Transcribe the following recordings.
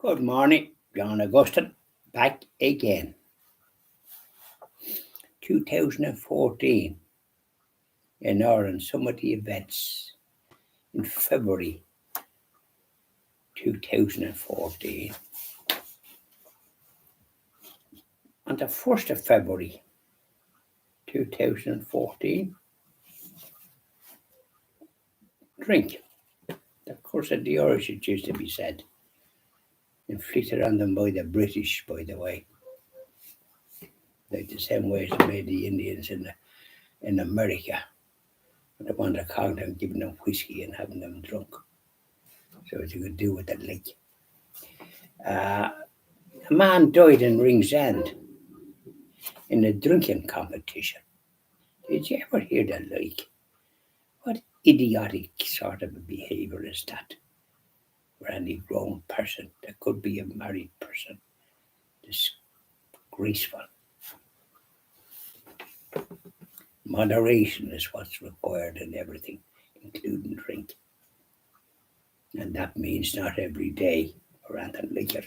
Good morning, John Augustine, back again. 2014 in Ireland, some of the events in February 2014. On the 1st of February 2014, drink. The curse of the Irish, it used to be said, inflicted on them by the British, by the way. Like the same way they made the Indians in America. They wanted to call them, giving them whiskey and having them drunk. So as you could do with the lake. A man died in Ringsend in a drinking competition. Did you ever hear that? Like, what idiotic sort of a behaviour is that for any grown person? That could be a married person. Disgraceful. Moderation is what's required in everything, including drink. And that means not every day or anything like it.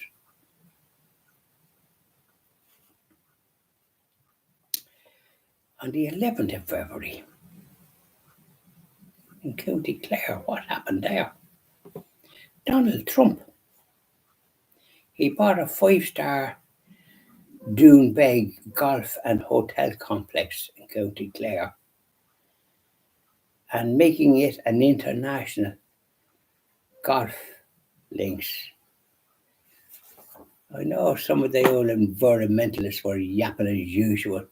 On the 11th of February, in County Clare, what happened there? Donald Trump, he bought a 5-star Doonbeg golf and hotel complex in County Clare and making it an international golf links. I know some of the old environmentalists were yapping as usual.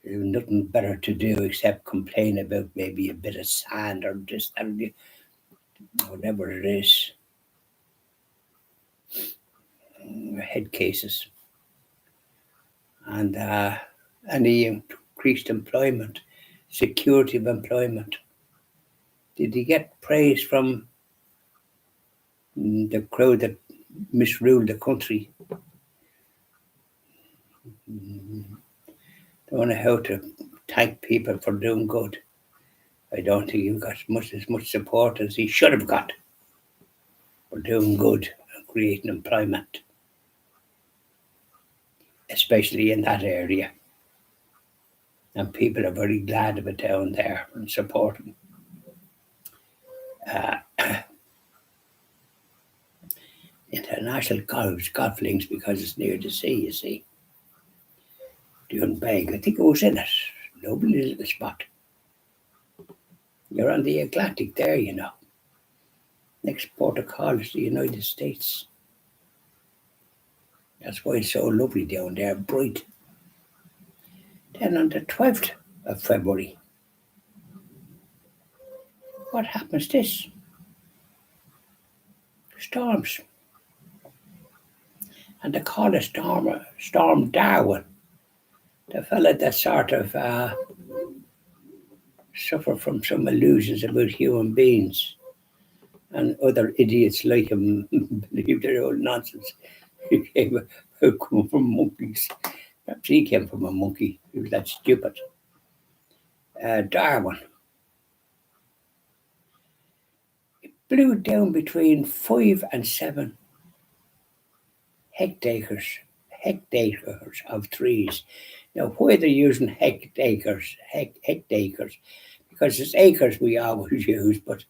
There was nothing better to do except complain about maybe a bit of sand or just whatever it is. Head cases. And any increased employment, security of employment. Did he get praise from the crowd that misruled the country? Don't know how to thank people for doing good. I don't think he got as much support as he should have got for doing good and creating employment, especially in that area. And people are very glad of it down there and support him. International golf links because it's near the sea, you see. Doonbeg, I think it was in it. Lovely little spot. You're on the Atlantic there, you know. Next port of call is the United States. That's why it's so lovely down there, bright. Then on the 12th of February, what happens this? Storms. And they call it Storm Darwin. The fella that sort of suffer from some illusions about human beings and other idiots like him believe their old nonsense. He came from monkeys. Perhaps he came from a monkey. He was that stupid. Darwin. It blew down between 5 and 7 hectares of trees. Now, why they're using hectares, because it's acres we always use, but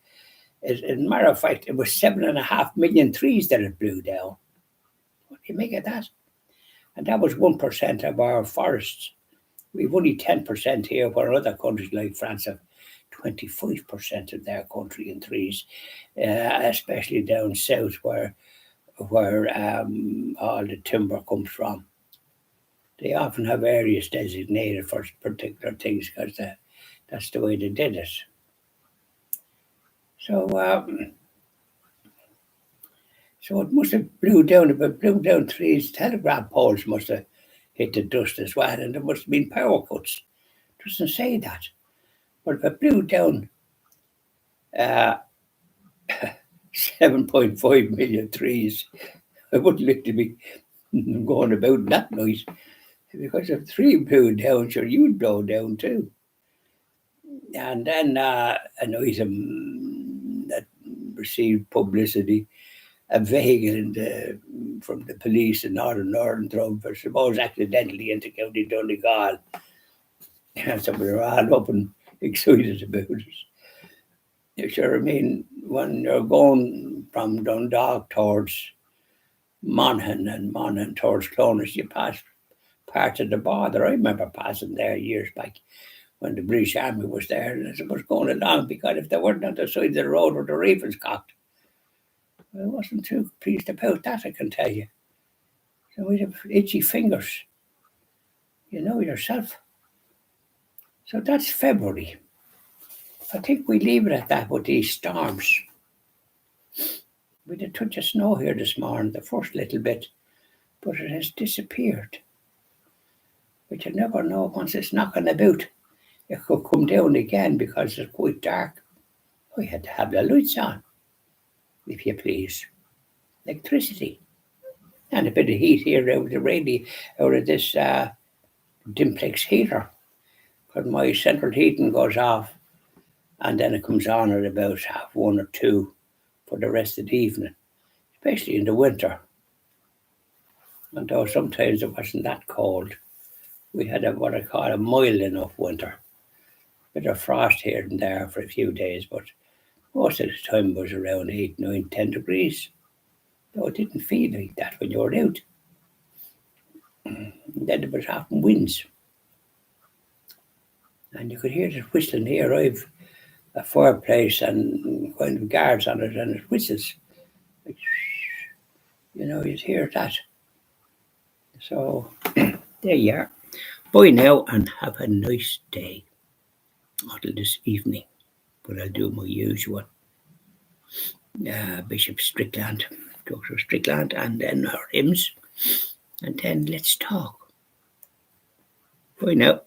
as a matter of fact, it was 7.5 million trees that it blew down. What do you make of that? And that was 1% of our forests. We've only 10% here, where other countries like France have 25% of their country in trees, especially down south where all the timber comes from. They often have areas designated for particular things because that's the way they did it. So it must have blew down trees. Telegraph poles must have hit the dust as well, and there must have been power cuts. It doesn't say that. But if it blew down 7.5 million trees, I wouldn't like to be going about that noise. Because if 3 blew down, sure, you'd blow down too. And then an item that received publicity a vehicle from the police in Northern drove, I suppose, accidentally into County Donegal. And so we were all up and excited about it. You sure, I mean, when you're going from Dundalk towards Monaghan and Monaghan towards Clonus, you pass part of the border. I remember passing there years back when the British Army was there, and as it was going along, because if they weren't on the side of the road where the rifles cocked, I wasn't too pleased about that, I can tell you. So we'd have itchy fingers, you know yourself. So that's February. I think we leave it at that with these storms. We had a touch of snow here this morning, the first little bit, but it has disappeared. But you never know, once it's knocking about, it could come down again because it's quite dark. I had to have the lights on, if you please. Electricity. And a bit of heat here out of this Dimplex heater. Because my central heating goes off and then it comes on at about 1 or 2 for the rest of the evening, especially in the winter. And though sometimes it wasn't that cold, we had what I call a mild enough winter. Bit of frost here and there for a few days, but most of the time it was around 8, 9, 10 degrees. Though it didn't feel like that when you were out. And then there was often winds. And you could hear it whistling here. I've a fireplace and kind of guards on it, and it whistles. Like, you know, you'd hear that. So there you are. Bye now and have a nice day. Until this evening. But I'll do my usual. Bishop Strickland, Dr. Strickland, and then our hymns. And then let's talk. Bye now.